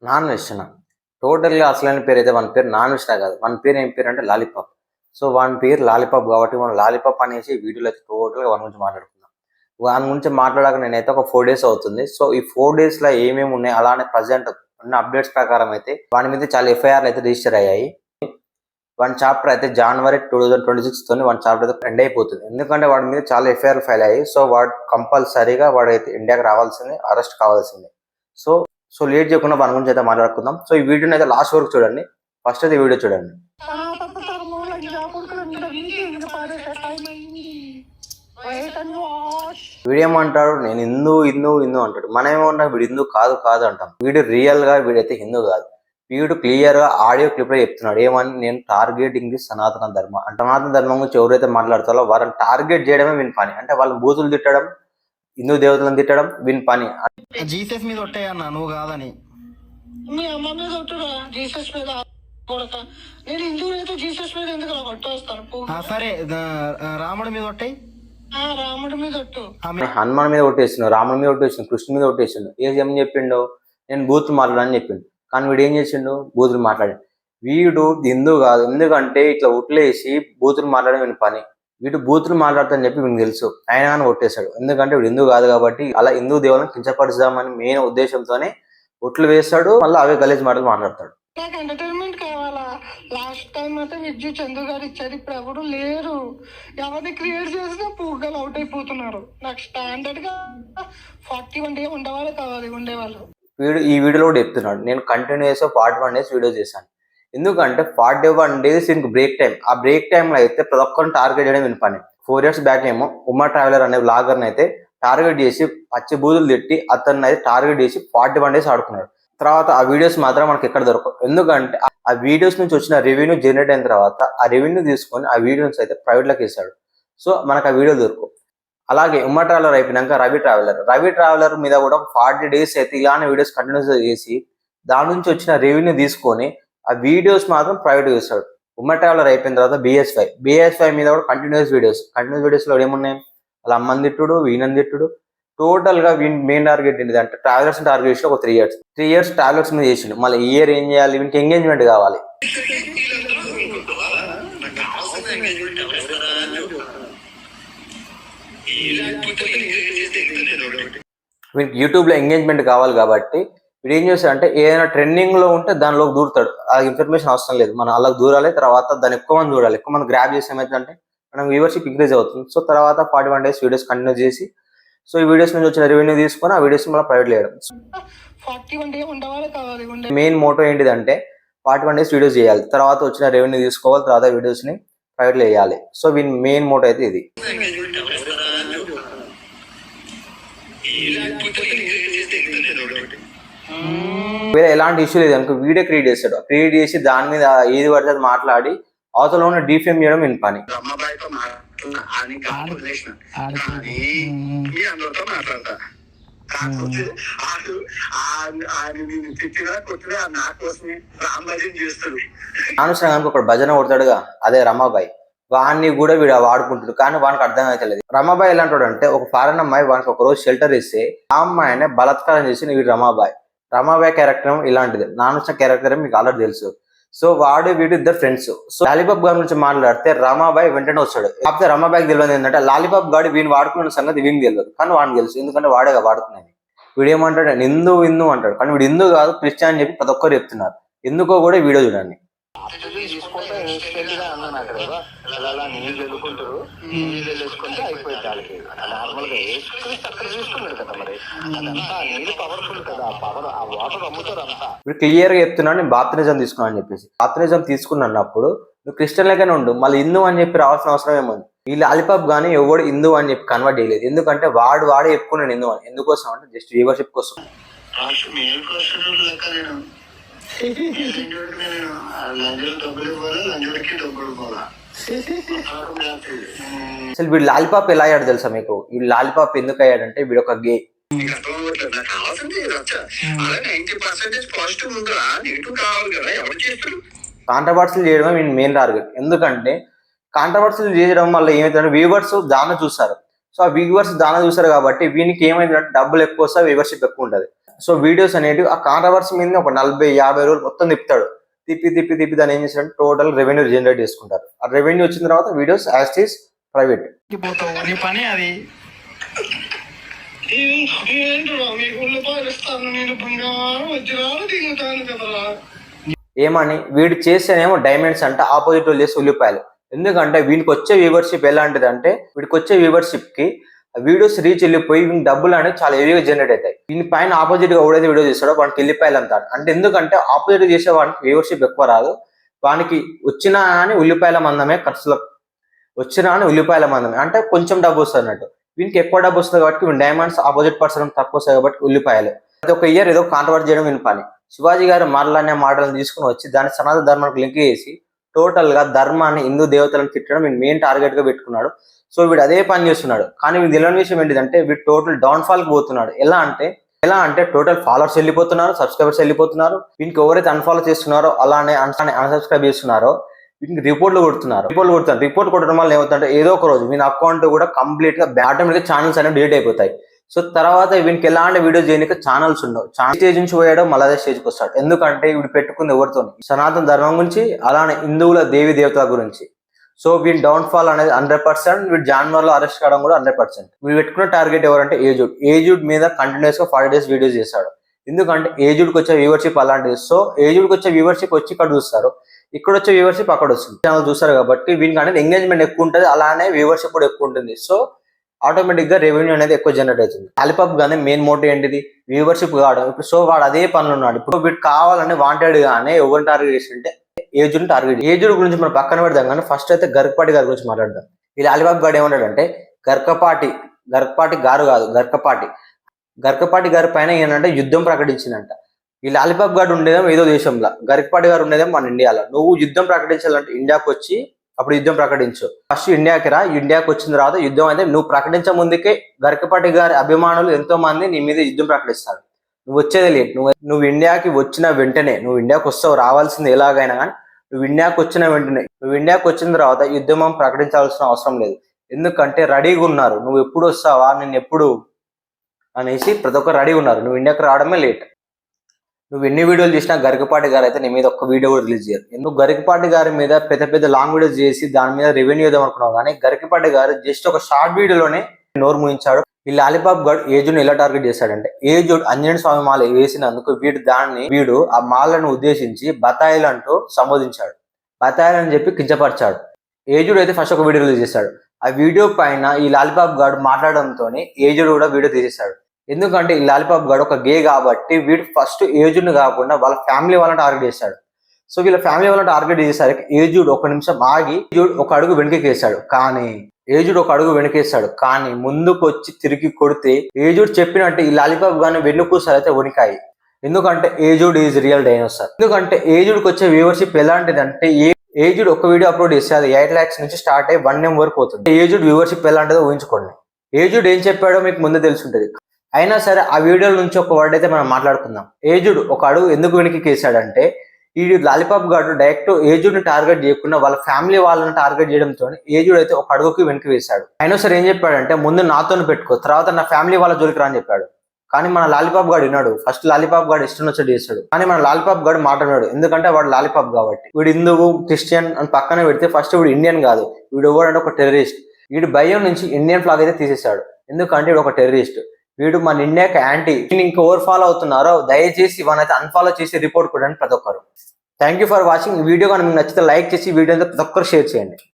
Non veg టోటల్గా అసలైన పేరు అయితే మన పేరు నాన్ వెజ్ కాదు. మన పేరు ఏం పేరు అంటే లాలీపాప్. సో వాని పేరు లాలీపాప్ కాబట్టి మనం లాలీపాప్ అనేసి వీడియోలో అయితే టోటల్గా వాని గురించి మాట్లాడుకుందాం. వాని గురించి మాట్లాడాక నేనైతే ఒక 4 days అవుతుంది. సో ఈ 4 daysలో ఏమేమి ఉన్నాయి, అలానే ప్రజెంట్ ఉన్న అప్డేట్స్ ప్రకారం అయితే వాని మీద చాలా ఎఫ్ఐఆర్లు అయితే రిజిస్టర్ అయ్యాయి. వన్ చాప్టర్ అయితే January 2026 తోని వన్ చాప్టర్ అయితే ఎండ్ అయిపోతుంది. ఎందుకంటే వాడి మీద చాలా ఎఫ్ఐఆర్ ఫైల్ అయ్యాయి. సో వాడు కంపల్సరీగా వాడైతే ఇండియాకి రావాల్సిందే, అరెస్ట్ కావాల్సిందే. సో లేట్ చేయకుండా వాని గురించి అయితే మాట్లాడుకుందాం. సో ఈ వీడియోని అయితే లాస్ట్ వరకు చూడండి. ఫస్ట్ అయితే వీడియో చూడండి. వీడు ఏమంటాడు, నేను హిందూ అంటాడు. మనం ఏమన్నా వీడు హిందూ కాదు అంటాం. వీడు రియల్ గా వీడైతే హిందూ కాదు. వీడు క్లియర్ గా ఆడియో క్లిప్ లో చెప్తున్నాడు ఏమని, నేను టార్గెటింగ్ ది సనాతన ధర్మ. అంటే సనాతన ధర్మం గురించి ఎవరైతే మాట్లాడతారో వాళ్ళని టార్గెట్ చేయడమే వీని పని. అంటే వాళ్ళని బూతులు తిట్టడం, హిందూ దేవతలను తిట్టడం వీని పని. జీసస్ మీద ఒట్టేయన్నా నువ్వు కాదని. మీ అమ్మ మీద ఒట్టురా, జీసస్ మీద కొడక. నేను హిందువులైతే జీసస్ మీద ఎందుకు కొట్టేస్తాను? సరే రాముడి మీద ఒట్టాయి, రాముడి మీద ఒట్టు. హనుమాన్ మీద ఒట్టేస్తున్నావు, రాముడి మీద ఒట్టేస్తున్నావు, కృష్ణుడి మీద ఒట్టేసిండు. ఏం చెప్పిండు, నేను బూతులు మాట్లాడని చెప్పిండు. కానీ వీడు ఏం చేసిండు, బూతులు మాట్లాడాడు. వీడు హిందూ కాదు. ఎందుకంటే ఇట్లా ఒట్లేసి బూతులు మాట్లాడడం వీని పని. వీడు బూతులు మాట్లాడతాని చెప్పి వీనికి తెలుసు, ఆయన కానీ కొట్టేశాడు. ఎందుకంటే వీడు హిందూ కాదు కాబట్టి అలా హిందూ దేవులను కించపరుద్దామని మెయిన్ ఉద్దేశంతోనే ఒట్లు వేస్తాడు. మళ్ళీ అవే గలీజ్ మాటలు మాట్లాడతాడు. నాకు ఎంటర్టైన్మెంట్ కావాలా? లాస్ట్ టైం అయితే విద్యు చందు గారు ఇచ్చారు, ఇప్పుడు ఎవరు లేరు. ఎవరిని క్రియేట్ చేసినా పూగలు అవుట్ అయిపోతున్నారు. నాకు స్టాండర్డ్ గా 41 days ఉండేవాళ్ళు కావాలి, ఉండేవాళ్ళు. వీడు ఈ వీడియోలో కూడా చెప్తున్నాడు, నేను కంటిన్యూస్ 41 days వీడియో చేశాను. ఎందుకంటే 41 days ఇంక బ్రేక్ టైం. ఆ బ్రేక్ టైంలో అయితే ప్రతి ఒక్కరిని టార్గెట్ చేయడం విని పని. 4 years బ్యాక్ ఏమో ఉమా ట్రావెలర్ అనే బ్లాగర్ని అయితే టార్గెట్ చేసి పచ్చి బూతులు తిట్టి అతన్ని అయితే టార్గెట్ చేసి 41 days ఆడుకున్నాడు. తర్వాత ఆ వీడియోస్ మాత్రం మనకి ఎక్కడ దొరకవు. ఎందుకంటే ఆ వీడియోస్ నుంచి వచ్చిన రెవెన్యూ జనరేట్ అయిన తర్వాత ఆ రెవెన్యూ తీసుకొని ఆ వీడియోస్ అయితే ప్రైవేట్లోకి వేసాడు. సో మనకు ఆ వీడియో దొరకవు. అలాగే ఉమ్మా ట్రావెలర్ అయిపోయినాక రవి ట్రావెలర్ మీద కూడా 40 days అయితే ఇలానే వీడియోస్ కంటిన్యూస్ చేసి దాని నుంచి వచ్చిన రెవెన్యూ తీసుకొని ఆ వీడియోస్ మాత్రం ప్రైవేట్ చేస్తాడు. ఉమ్మా ట్రావెలర్ అయిపోయిన తర్వాత బిఎస్5 మీద కూడా కంటిన్యూస్ వీడియోస్ లో ఏమున్నాయి, వాళ్ళ అమ్మని తిట్టుడు, వీణని తిట్టుడు. టోటల్ గా మెయిన్ టార్గెట్ ఏంటి అంటే ట్రావెలర్స్ టార్గెట్ చేసి ఒక 3 years ట్రావెలర్స్ మీద చేసిండు. మళ్ళీ ఈ ఇయర్ ఏం చేయాలి, వీనికి ఎంగేజ్మెంట్ కావాలి. వీనికి యూట్యూబ్ లో ఎంగేజ్మెంట్ కావాలి కాబట్టి వీడు ఏం చేస్తాడంటే ఏదైనా ట్రెండింగ్ లో ఉంటే దానిలోకి దూరుతాడు. ఆ ఇన్ఫర్మేషన్ అవసరం లేదు, మనం అలా దూరాలి. తర్వాత దాన్ని ఎక్కువ మంది చూడాలి. ఎక్కువ మంది గ్రాప్ చేసి ఏమైందంటే మనం వ్యూవర్షిప్ ఇంక్రీజ్ అవుతుంది. సో తర్వాత 41 days వీడియోస్ కంటిన్యూ చేసి సో ఈ వీడియోస్ నుంచి వచ్చిన రెవెన్యూ తీసుకొని ఆ వీడియోస్ మళ్ళీ ప్రైవేట్ చేయడం. మెయిన్ మోటో ఏంటిదంటే 41 days వీడియోస్ చేయాలి, తర్వాత వచ్చిన రెవెన్యూ తీసుకోవాలి, తర్వాత వీడియోస్ ని ప్రైవేట్ లో వేయాలి. సో వీని మెయిన్ మోటో అయితే ఇది. వేరే ఎలాంటి ఇష్యూ లేదు అనుకో, వీడియో క్రియేట్ చేసి దాని మీద ఏది పడితే అది మాట్లాడి అవతల ఉన్న డిఫేమ్ చేయడం విని పని. అనవసరంగా ఒక భజన కొడతాడుగా, అదే రమాబాయ్. వాడిని కూడా వీడు వాడుకుంటాడు, కానీ వానికి అర్థం అవుతలేదు. రమాబాయ్ ఎలాంటాడు అంటే ఒక ఫారెన్ అమ్మాయి వానికి ఒక రోజు షెల్టర్ ఇస్తే ఆ అమ్మాయినే బలాత్కారం చేసి వీడు రమాబాయ్ క్యారెక్టర్ ఇలాంటిది. నానుష్ణ క్యారెక్టర్ మీకు ఆల్రెడీ తెలుసు. సో వాడు వీడు ఇద్దరు ఫ్రెండ్స్. సో లాలీపాప్ గారి గురించి మాట్లాడితే రమాబాయ్ వెంటనే వస్తాడు. కాకపోతే రమాబాయ్కి తెలియదు ఏంటంటే లాలీపాప్ గాడు వీడిని వాడుకున్న సంగతి వీడికి తెలియదు, కానీ వాడిని తెలుసు. ఎందుకంటే వాడేగా వాడుకునేది. వీడు ఏమంటాడు, హిందూ అంటాడు, కానీ వీడు హిందూ కాదు క్రిస్టియన్ అని చెప్పి ప్రతి ఒక్కరు చెప్తున్నారు. ఎందుకో కూడా వీడియో చూడండి. ఇప్పుడు క్లియర్ గా చెప్తున్నాడు, నేను బాప్తిజం తీసుకున్నాను అని చెప్పేసి. బాప్తిజం తీసుకున్నప్పుడు నువ్వు క్రిస్టియన్ లెక్కనే ఉండు, మళ్ళీ హిందూ అని చెప్పి రావాల్సిన అవసరం ఏముంది. ఈ లాలీపాప్ గానీ ఎవడు హిందూ అని చెప్పి కన్వర్ట్ చేయలేదు. ఎందుకంటే వాడే చెప్పుకున్నాను హిందూ అని. ఎందుకోసం అంటే జస్ట్ వ్యూవర్షిప్ కోసం. అసలు వీడు లాలీపాప్ ఎలా అయ్యాడు తెలుసా మీకు? వీడు లాలీపాప్ ఎందుకు అయ్యాడంటే వీడు ఒక గే. కాంట్రవర్సీలు చేయడమే మెయిన్ టార్గెట్. ఎందుకంటే కాంట్రవర్సీలు చేయడం వల్ల ఏమైందంటే వ్యూవర్స్ దాన్ని చూస్తారు. సో ఆ వ్యూవర్స్ దాన్ని చూస్తారు కాబట్టి వీనికి ఏమైందంటే డబ్బులు ఎక్కువ వస్తాయి, వ్యూవర్షిప్ ఎక్కువ ఉంటుంది. సో వీడియోస్ అనేవి ఆ కాంట్రవర్సీ మీద ఒక 40-50 రోజులు మొత్తం తిప్పుతాడు. తిప్పి దాన్ని ఏం చేశాడు, టోటల్ రెవెన్యూ జనరేట్ చేసుకుంటారు. ఆ రెవెన్యూ వచ్చిన తర్వాత వీడియోస్ యాజ్ ఈస్ ప్రైవేట్. పోతావు నీ పని అది. ఏంట్రా మీకు ఉల్లిపాయలు ఇస్తాను నేను, బంగారం వజ్రాలు దిగుతాను కదరా. ఏమని వీడు చేస్తేనేమో డైమండ్స్ అంటే ఆపోజిట్ వాళ్ళు చేస్తే ఉల్లిపాయలు. ఎందుకంటే వీనికి వచ్చే వ్యూవర్షిప్ ఎలాంటిది అంటే, వీడికి వచ్చే వ్యూవర్షిప్ కి వీడియోస్ రీచ్ వెళ్ళిపోయి వీనికి డబ్బులు అనేవి చాలా హెవీగా జనరేట్ అవుతాయి. దీని పైన ఆపోజిట్ గా ఎవడైతే వీడియో చేస్తాడో వానికి ఉల్లిపాయలు అంటాడు. అంటే ఎందుకంటే ఆపోజిట్ చేసే వానికి వ్యూవర్షిప్ ఎక్కువ రాదు, వానికి వచ్చినా అని ఉల్లిపాయల మందమే ఖర్చులు, వచ్చినా అని ఉల్లిపాయల మందమే అంటే కొంచెం డబ్బు వస్తుంది అన్నట్టు. వీనికి ఎక్కువ డబ్బు వస్తుంది కాబట్టి వీని డైమండ్స్ ఆపోజిట్ పర్సన్ తక్కువ వస్తాయి కాబట్టి ఉల్లిపాయలు. అది ఒక ఇయర్ ఏదో కాంట్రవర్ట్ చేయడం వీని పని. శివాజీ గారు మరలనే మాటలను తీసుకుని వచ్చి దాన్ని సనాతన ధర్మానికి లింక్ చేసి టోటల్ గా ధర్మాన్ని, హిందూ దేవతలను తిట్టడం వీడు మెయిన్ టార్గెట్ గా పెట్టుకున్నాడు. సో వీడు అదే పని చేస్తున్నాడు. కానీ వీడు తెలియని విషయం ఏంటిదంటే వీడు టోటల్ డౌన్ ఫాల్ కి పోతున్నాడు. ఎలా అంటే టోటల్ ఫాలోవర్స్ వెళ్ళిపోతున్నారు, సబ్స్క్రైబర్స్ వెళ్ళిపోతున్నారు. వీనికి ఎవరైతే అన్ఫాలో చేస్తున్నారో అలానే అన్సబ్స్క్రైబ్ చేస్తున్నారో వీటికి రిపోర్ట్లు కొడుతున్నారు. రిపోర్ట్ కొట్టడం వల్ల ఏమవుతుందంటే ఏదో ఒక రోజు వీని అకౌంట్ కూడా కంప్లీట్ గా ఆటోమేటిక్ గా ఛానల్స్ అనేవి డిలీట్ అయిపోతాయి. సో తర్వాత వీనికి ఎలాంటి వీడియోస్ చేయడానికి ఛానల్స్ ఉండవు. స్టేజ్ నుంచి పోయాడో మళ్ళీ అదే స్టేజ్కి వస్తాడు. ఎందుకంటే వీడు పెట్టుకుంది ఎవరితో, సనాతన ధర్మం గురించి, అలానే హిందువుల దేవి దేవతల గురించి. సో వీడి డౌన్ ఫాల్ అనేది 100%. వీడు జాన్వర్ లో అరెస్ట్ కావడం కూడా 100%. వీడు పెట్టుకున్న టార్గెట్ ఎవరంటే ఏజుడ్ మీద కంటిన్యూస్ గా 40 days వీడియోస్ చేశాడు. ఎందుకంటే ఏజుడ్ కి వచ్చే వ్యూవర్షిప్ అలాంటిది. సో ఏజుడ్ కి వచ్చే వ్యూవర్షిప్ వచ్చి ఇక్కడ చూస్తారు, ఇక్కడ వచ్చే వ్యూవర్షిప్ అక్కడ వస్తుంది. ఛానల్ చూస్తారు కాబట్టి వీనికి అనేది ఎంగేజ్మెంట్ ఎక్కువ ఉంటుంది, అలానే వ్యూవర్షిప్ కూడా ఎక్కువ ఉంటుంది. సో ఆటోమేటిక్ గా రెవెన్యూ అనేది ఎక్కువ జనరేట్ అవుతుంది. లాలీపాప్ గానే మెయిన్ మోటివ్ ఏంటిది, వ్యూవర్షిప్ కావడం. ఇప్పుడు సో వాడు అదే పనులు ఉన్నాడు. ఇప్పుడు వీడు కావాలని వాంటెడ్ గానే ఎవరిని టార్గెట్ చేసింటే ఏజుడ్ టార్గెట్. ఏజుడ్ గురించి మనం పక్కన పెడదాం, కానీ ఫస్ట్ అయితే గర్కపాటి గారి గురించి మాట్లాడదాం. ఈ లాలీపాప్ గారు ఏమన్నాడంటే గర్కపాటి గారు కాదు, గర్కపాటి గారి పైన ఏంటంటే యుద్ధం ప్రకటించిందంట. ఈ లాలీపాప్ గారు ఉండేదేమో ఏదో దేశంలో, గరికపాటి గారు ఉండేదేమో మన ఇండియాలో. నువ్వు యుద్ధం ప్రకటించాలంటే ఇండియాకి వచ్చి అప్పుడు యుద్ధం ప్రకటించు. ఫస్ట్ ఇండియాకి రా, ఇండియాకి వచ్చిన తర్వాత యుద్ధం అయితే నువ్వు ప్రకటించే ముందుకే గరికపాటి గారి అభిమానులు ఎంతో మంది నీ మీద యుద్ధం ప్రకటిస్తారు. నువ్వు వచ్చేది లేదు. నువ్వు ఇండియాకి వచ్చిన వెంటనే, నువ్వు ఇండియాకి వస్తావు, రావాల్సింది ఎలాగైనా కానీ నువ్వు ఇండియాకి వచ్చిన తర్వాత యుద్ధం ప్రకటించాల్సిన అవసరం లేదు. ఎందుకంటే రెడీగా ఉన్నారు. నువ్వు ఎప్పుడు వస్తావా, నేను ఎప్పుడు అనేసి ప్రతి ఒక్కరు రెడీగా ఉన్నారు. నువ్వు ఇండియాకి రావడమే లేట్. నువ్వు ఎన్ని వీడియోలు చేసినా గరికపాటి గారు అయితే నీ మీద ఒక్క వీడియో కూడా రిలీజ్ చేయరు. ఎందుకు గరికపాటి గారి మీద పెద్ద లాంగ్ వీడియోస్ చేసి దాని మీద రెవెన్యూ ఇద్దాం అనుకున్నావు, కానీ గరికపాటి గారు జస్ట్ ఒక షార్ట్ వీడియోలోనే నోరు ముయించాడు. ఈ లాలీపాప్ గారు ఏజుడ్ ఎలా టార్గెట్ చేశాడంటే, ఏజుడ్ ఆంజనేయ స్వామి మాల వేసినందుకు వీడు ఆ మాలను ఉద్దేశించి బతాయిలు అంటూ సంబోధించాడు. బతాయిలు అని చెప్పి కించపరిచాడు. ఏజుడ్ అయితే ఫస్ట్ ఒక వీడియో రిలీజ్ చేశాడు. ఆ వీడియో పైన ఈ లాలీపాప్ గారు మాట్లాడడంతో ఏజుడ్ కూడా వీడియో తీసేశాడు. ఎందుకంటే ఈ లాలీపాప్ గారు ఒక గే కాబట్టి వీడు ఫస్ట్ ఏజుడ్ కాకుండా వాళ్ళ ఫ్యామిలీ వాళ్ళని టార్గెట్ చేశాడు. సో వీళ్ళ ఫ్యామిలీ వాళ్ళని టార్గెట్ చేసేసరికి ఏజుడ్ ఒక నిమిషం ఆగి ఒక అడుగు వెనకేసాడు. కానీ ముందుకు వచ్చి తిరిగి కొడితే ఏజుడ్ చెప్పినట్టు ఈ లాలీపాప్ గారిని వెన్నుకూసాలు అయితే వణికాయి. ఎందుకంటే ఏజుడ్ ఈజ్ రియల్ డైనోసార్. ఎందుకంటే ఏజుడ్కి వచ్చే వ్యూవర్షిప్ ఎలాంటిది అంటే, ఏజుడ్ ఒక వీడియో అప్లోడ్ చేస్తే అది 8 lakhs నుంచి స్టార్ట్ అయ్యి 1 M వరకు పోతుంది. ఏజుడ్ వ్యూవర్షిప్ ఎలాంటిదో ఊహించుకోండి. ఏజుడ్ ఏం చెప్పాడో మీకు ముందే తెలుసుంటది. అయినా సరే ఆ వీడియో నుంచి ఒక వర్డ్ అయితే మనం మాట్లాడుకుందాం. ఏజుడ్ ఒక అడుగు ఎందుకు వెనక్కేసాడంటే, ఈ లాలీపాప్ గారు డైరెక్ట్ ఏజుడ్ ని టార్గెట్ చేయకుండా వాళ్ళ ఫ్యామిలీ వాళ్ళని టార్గెట్ చేయడంతో ఏజుడ్ అయితే ఒక అడుగుకి వెనక్కి వేశాడు. అయినా సరే ఏం చెప్పాడంటే, ముందు నాతో పెట్టుకో, తర్వాత నా ఫ్యామిలీ వాళ్ళ జోలికి రా అని చెప్పాడు. కానీ మన లాలీపాప్ గారు విన్నాడు. ఫస్ట్ లాలీపాప్ గారు ఇష్టం వచ్చేది చేశాడు, కానీ మన లాలీపాప్ గారు మాట్లాడాడు. ఎందుకంటే వాడు లాలీపాప్ కాబట్టి. వీడు హిందువు క్రిస్టియన్ అని పక్కన పెడితే ఫస్ట్ వీడు ఇండియన్ కాదు, వీడు ఎవడంటే ఒక టెర్రరిస్ట్. వీడు భయం నుంచి ఇండియన్ ఫ్లాగ్ అయితే తీసేశాడు. ఎందుకంటే వీడు ఒక టెర్రరిస్ట్. వీడు మన ఇండియాకి యాంటీ. ఇంకా ఎవరు ఫాలో అవుతున్నారో దయచేసి ఇవన్నైతే అన్ఫాలో చేసి రిపోర్ట్ కొట్టండి ప్రతి ఒక్కరు. Thank you for watching. ఈ వీడియో కానీ మీకు నచ్చితే లైక్ చేసి వీడియో ప్రతి ఒక్కరు షేర్ చేయండి.